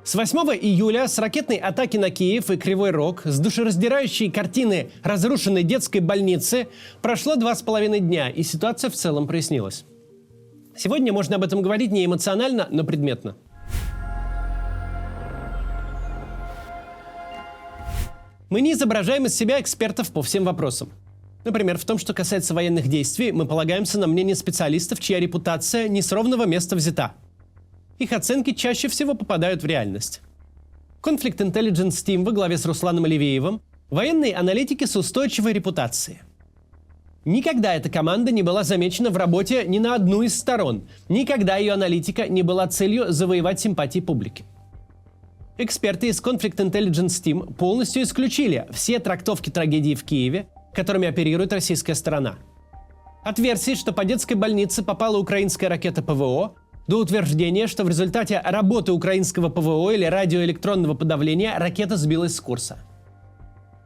С 8 июля с ракетной атаки на Киев и Кривой Рог, с душераздирающей картины разрушенной детской больницы прошло 2,5 дня, и ситуация в целом прояснилась. Сегодня можно об этом говорить не эмоционально, но предметно. Мы не изображаем из себя экспертов по всем вопросам. Например, в том, что касается военных действий, мы полагаемся на мнение специалистов, чья репутация не с ровного места взята. Их оценки чаще всего попадают в реальность. Conflict Intelligence Team во главе с Русланом Оливеевым – военные аналитики с устойчивой репутацией. Никогда эта команда не была замечена в работе ни на одну из сторон. Никогда ее аналитика не была целью завоевать симпатии публики. Эксперты из Conflict Intelligence Team полностью исключили все трактовки трагедии в Киеве, которыми оперирует российская сторона. От версии, что по детской больнице попала украинская ракета ПВО, до утверждения, что в результате работы украинского ПВО или радиоэлектронного подавления ракета сбилась с курса.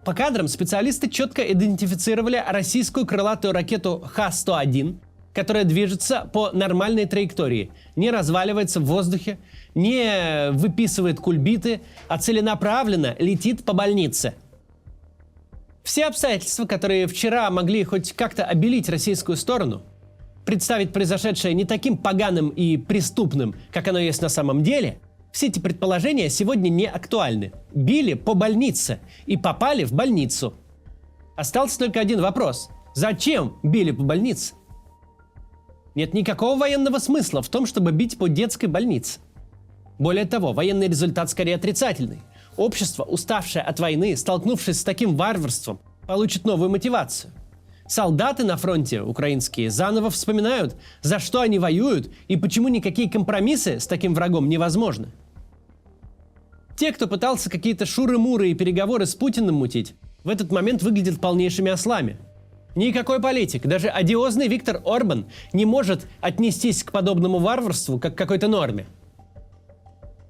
По кадрам специалисты четко идентифицировали российскую крылатую ракету Х-101, которая движется по нормальной траектории, не разваливается в воздухе, не выписывает кульбиты, а целенаправленно летит по больнице. Все обстоятельства, которые вчера могли хоть как-то обелить российскую сторону, представить произошедшее не таким поганым и преступным, как оно есть на самом деле, все эти предположения сегодня не актуальны. Били по больнице и попали в больницу. Остался только один вопрос. Зачем били по больнице? Нет никакого военного смысла в том, чтобы бить по детской больнице. Более того, военный результат скорее отрицательный. Общество, уставшее от войны, столкнувшись с таким варварством, получит новую мотивацию. Солдаты на фронте украинские заново вспоминают, за что они воюют и почему никакие компромиссы с таким врагом невозможны. Те, кто пытался какие-то шуры-муры и переговоры с Путиным мутить, в этот момент выглядят полнейшими ослами. Никакой политик, даже одиозный Виктор Орбан, не может отнестись к подобному варварству как к какой-то норме.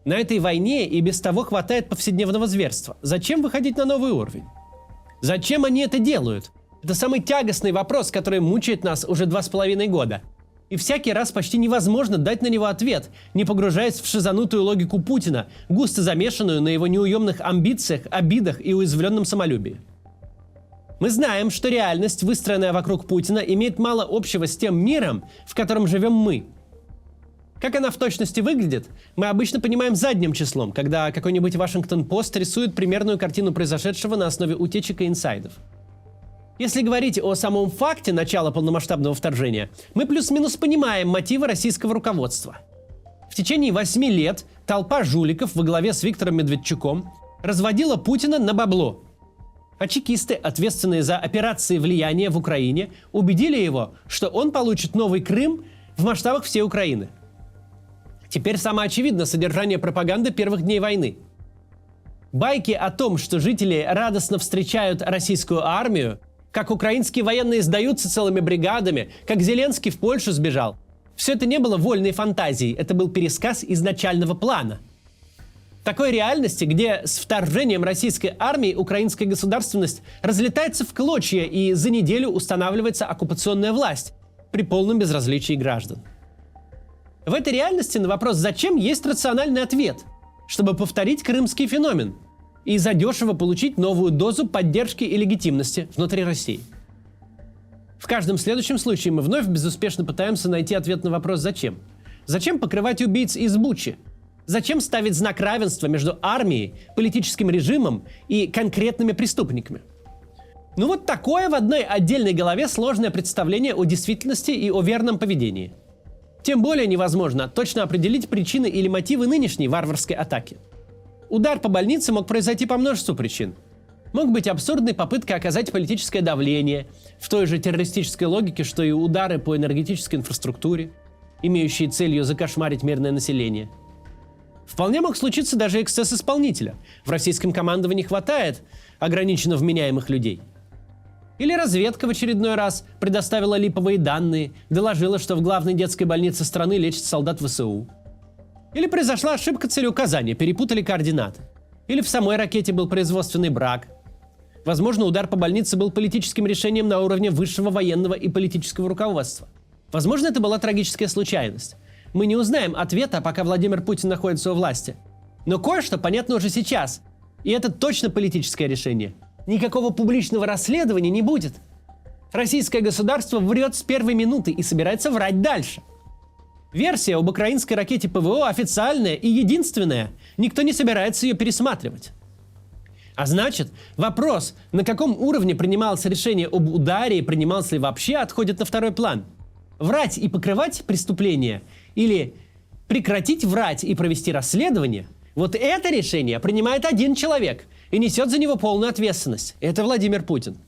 На этой войне и без того хватает повседневного зверства. Зачем выходить на новый уровень? Зачем они это делают? Это самый тягостный вопрос, который мучает нас уже 2,5 года. И всякий раз почти невозможно дать на него ответ, не погружаясь в шизанутую логику Путина, густо замешанную на его неуемных амбициях, обидах и уязвленном самолюбии. Мы знаем, что реальность, выстроенная вокруг Путина, имеет мало общего с тем миром, в котором живем мы. Как она в точности выглядит, мы обычно понимаем задним числом, когда какой-нибудь Вашингтон-Пост рисует примерную картину произошедшего на основе утечек и инсайдов. Если говорить о самом факте начала полномасштабного вторжения, мы плюс-минус понимаем мотивы российского руководства. В течение 8 лет толпа жуликов во главе с Виктором Медведчуком разводила Путина на бабло. А чекисты, ответственные за операции влияния в Украине, убедили его, что он получит новый Крым в масштабах всей Украины. Теперь самое очевидное содержание пропаганды первых дней войны. Байки о том, что жители радостно встречают российскую армию, как украинские военные сдаются целыми бригадами, как Зеленский в Польшу сбежал. Все это не было вольной фантазией, это был пересказ изначального плана. В такой реальности, где с вторжением российской армии украинская государственность разлетается в клочья и за неделю устанавливается оккупационная власть при полном безразличии граждан. В этой реальности на вопрос «зачем?» есть рациональный ответ, чтобы повторить крымский феномен и задешево получить новую дозу поддержки и легитимности внутри России. В каждом следующем случае мы вновь безуспешно пытаемся найти ответ на вопрос «зачем?». Зачем покрывать убийц из Бучи? Зачем ставить знак равенства между армией, политическим режимом и конкретными преступниками? Ну вот такое в одной отдельной голове сложное представление о действительности и о верном поведении. Тем более невозможно точно определить причины или мотивы нынешней варварской атаки. Удар по больнице мог произойти по множеству причин. Мог быть абсурдной попыткой оказать политическое давление, в той же террористической логике, что и удары по энергетической инфраструктуре, имеющие целью закошмарить мирное население. Вполне мог случиться даже эксцесс исполнителя. В российском командовании хватает ограниченно вменяемых людей. Или разведка в очередной раз предоставила липовые данные, доложила, что в главной детской больнице страны лечат солдат ВСУ. Или произошла ошибка целеуказания, перепутали координаты. Или в самой ракете был производственный брак. Возможно, удар по больнице был политическим решением на уровне высшего военного и политического руководства. Возможно, это была трагическая случайность. Мы не узнаем ответа, пока Владимир Путин находится у власти. Но кое-что понятно уже сейчас. И это точно политическое решение. Никакого публичного расследования не будет. Российское государство врет с первой минуты и собирается врать дальше. Версия об украинской ракете ПВО официальная и единственная. Никто не собирается ее пересматривать. А значит, вопрос, на каком уровне принималось решение об ударе и принималось ли вообще, отходит на второй план. Врать и покрывать преступление или прекратить врать и провести расследование – вот это решение принимает один человек и несет за него полную ответственность. Это Владимир Путин.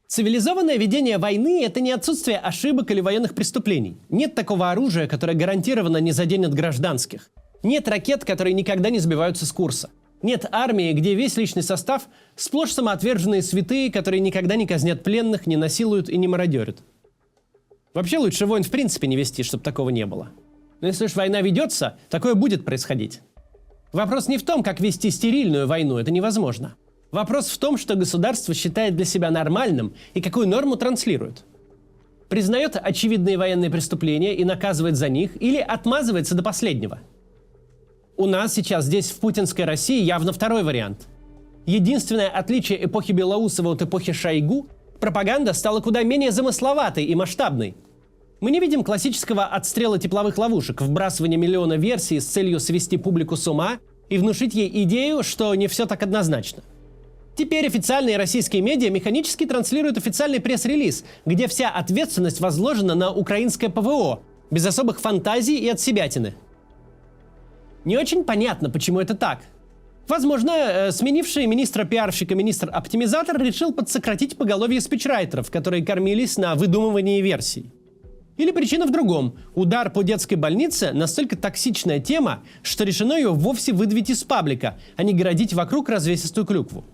Цивилизованное ведение войны – это не отсутствие ошибок или военных преступлений. Нет такого оружия, которое гарантированно не заденет гражданских. Нет ракет, которые никогда не сбиваются с курса. Нет армии, где весь личный состав – сплошь самоотверженные святые, которые никогда не казнят пленных, не насилуют и не мародерят. Вообще лучше войн в принципе не вести, чтобы такого не было. Но если уж война ведется, такое будет происходить. Вопрос не в том, как вести стерильную войну, это невозможно. Вопрос в том, что государство считает для себя нормальным и какую норму транслирует. Признает очевидные военные преступления и наказывает за них, или отмазывается до последнего. У нас сейчас здесь, в путинской России, явно второй вариант. Единственное отличие эпохи Белоусова от эпохи Шойгу – пропаганда стала куда менее замысловатой и масштабной. Мы не видим классического отстрела тепловых ловушек, вбрасывания миллиона версий с целью свести публику с ума и внушить ей идею, что не все так однозначно. Теперь официальные российские медиа механически транслируют официальный пресс-релиз, где вся ответственность возложена на украинское ПВО, без особых фантазий и отсебятины. Не очень понятно, почему это так. Возможно, сменивший министра-пиарщика министр-оптимизатор решил подсократить поголовье спичрайтеров, которые кормились на выдумывании версий. Или причина в другом. Удар по детской больнице – настолько токсичная тема, что решено ее вовсе выдавить из паблика, а не городить вокруг развесистую клюкву.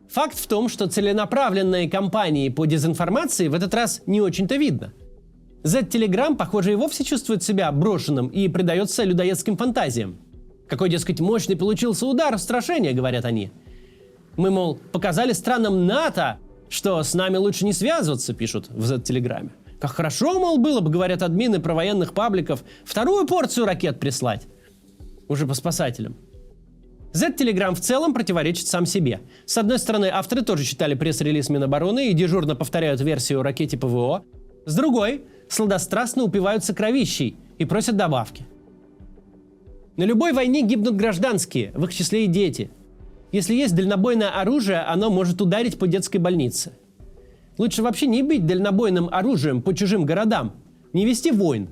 Факт в том, что целенаправленные кампании по дезинформации в этот раз не очень-то видно. Z-Telegram, похоже, и вовсе чувствует себя брошенным и предается людоедским фантазиям. Какой, дескать, мощный получился удар, устрашение, говорят они. Мы, мол, показали странам НАТО, что с нами лучше не связываться, пишут в Z-Телеграме. Как хорошо, мол, было бы, говорят админы провоенных пабликов, вторую порцию ракет прислать. Уже по спасателям. Z-Telegram в целом противоречит сам себе. С одной стороны, авторы тоже читали пресс-релиз Минобороны и дежурно повторяют версию о ракете ПВО. С другой, сладострастно упиваются кровищей и просят добавки. На любой войне гибнут гражданские, в их числе и дети. Если есть дальнобойное оружие, оно может ударить по детской больнице. Лучше вообще не бить дальнобойным оружием по чужим городам, не вести войн.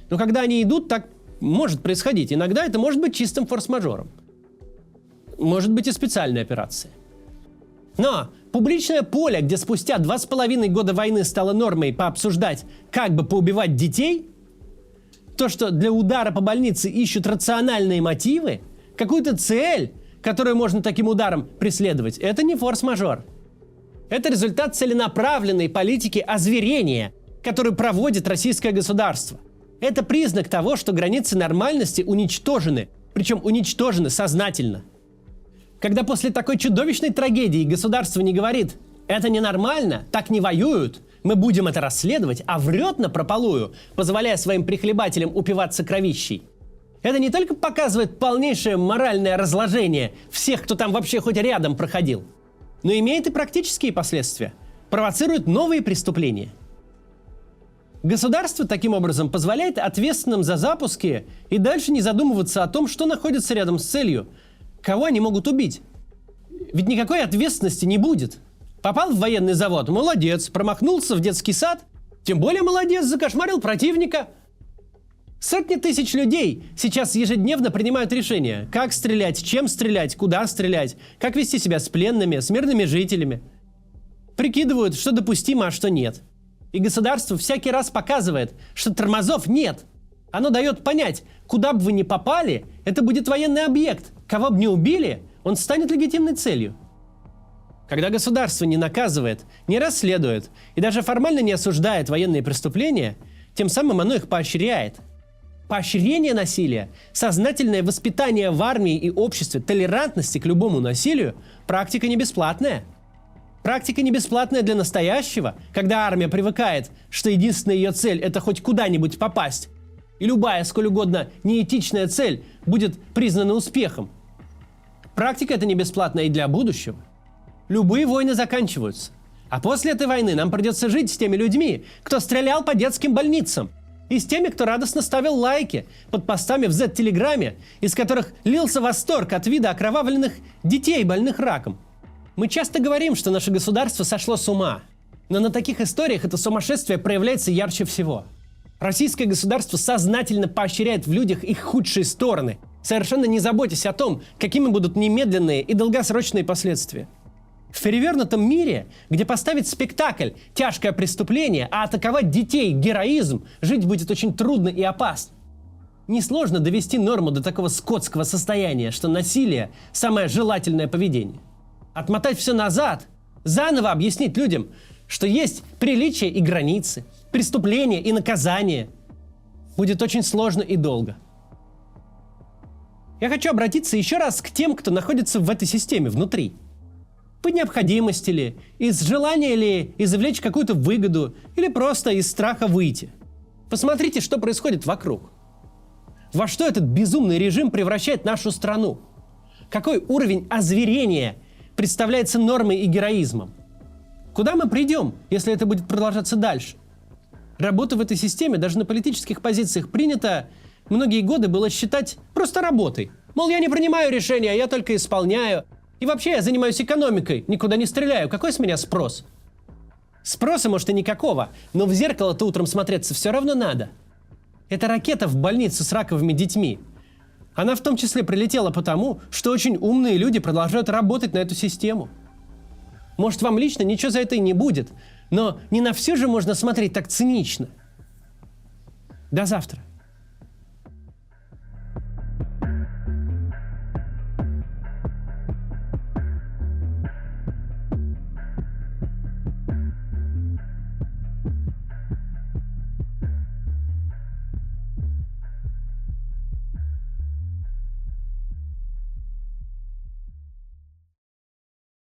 Но когда они идут, так может происходить. Иногда это может быть чистым форс-мажором. Может быть и специальной операцией. Но публичное поле, где спустя 2,5 года войны стало нормой пообсуждать, как бы поубивать детей, то, что для удара по больнице ищут рациональные мотивы, какую-то цель, которую можно таким ударом преследовать, это не форс-мажор. Это результат целенаправленной политики озверения, которую проводит российское государство. Это признак того, что границы нормальности уничтожены, причем уничтожены сознательно. Когда после такой чудовищной трагедии государство не говорит «это ненормально, так не воюют, мы будем это расследовать», а врет напропалую, позволяя своим прихлебателям упиваться кровищей, это не только показывает полнейшее моральное разложение всех, кто там вообще хоть рядом проходил, но имеет и практические последствия, провоцирует новые преступления. Государство таким образом позволяет ответственным за запуски и дальше не задумываться о том, что находится рядом с целью, кого они могут убить. Ведь никакой ответственности не будет. Попал в военный завод – молодец, промахнулся в детский сад – тем более молодец, закошмарил противника. Сотни тысяч людей сейчас ежедневно принимают решения, как стрелять, чем стрелять, куда стрелять, как вести себя с пленными, с мирными жителями. Прикидывают, что допустимо, а что нет. И государство всякий раз показывает, что тормозов нет. Оно дает понять, куда бы вы ни попали, это будет военный объект. Кого бы ни убили, он станет легитимной целью. Когда государство не наказывает, не расследует и даже формально не осуждает военные преступления, тем самым оно их поощряет. Поощрение насилия, сознательное воспитание в армии и обществе толерантности к любому насилию – практика не бесплатная. Практика не бесплатная для настоящего, когда армия привыкает, что единственная ее цель – это хоть куда-нибудь попасть. И любая, сколь угодно, неэтичная цель будет признана успехом. Практика это не бесплатная и для будущего. Любые войны заканчиваются. А после этой войны нам придется жить с теми людьми, кто стрелял по детским больницам, и с теми, кто радостно ставил лайки под постами в Z-телеграме, из которых лился восторг от вида окровавленных детей, больных раком. Мы часто говорим, что наше государство сошло с ума, но на таких историях это сумасшествие проявляется ярче всего. Российское государство сознательно поощряет в людях их худшие стороны, совершенно не заботясь о том, какими будут немедленные и долгосрочные последствия. В перевернутом мире, где поставить спектакль – тяжкое преступление, а атаковать детей – героизм, жить будет очень трудно и опасно. Несложно довести норму до такого скотского состояния, что насилие – самое желательное поведение. Отмотать все назад, заново объяснить людям, что есть приличия и границы, преступления и наказания, будет очень сложно и долго. Я хочу обратиться еще раз к тем, кто находится в этой системе внутри. По необходимости ли, из желания ли извлечь какую-то выгоду, или просто из страха выйти. Посмотрите, что происходит вокруг. Во что этот безумный режим превращает нашу страну? Какой уровень озверения представляется нормой и героизмом? Куда мы придем, если это будет продолжаться дальше? Работа в этой системе даже на политических позициях принято многие годы было считать просто работой. Мол, я не принимаю решения, я только исполняю. И вообще я занимаюсь экономикой, никуда не стреляю. Какой с меня спрос? Спроса, может, и никакого, но в зеркало-то утром смотреться все равно надо. Это ракета в больницу с раковыми детьми. Она в том числе прилетела потому, что очень умные люди продолжают работать на эту систему. Может, вам лично ничего за это и не будет, но не на все же можно смотреть так цинично. До завтра.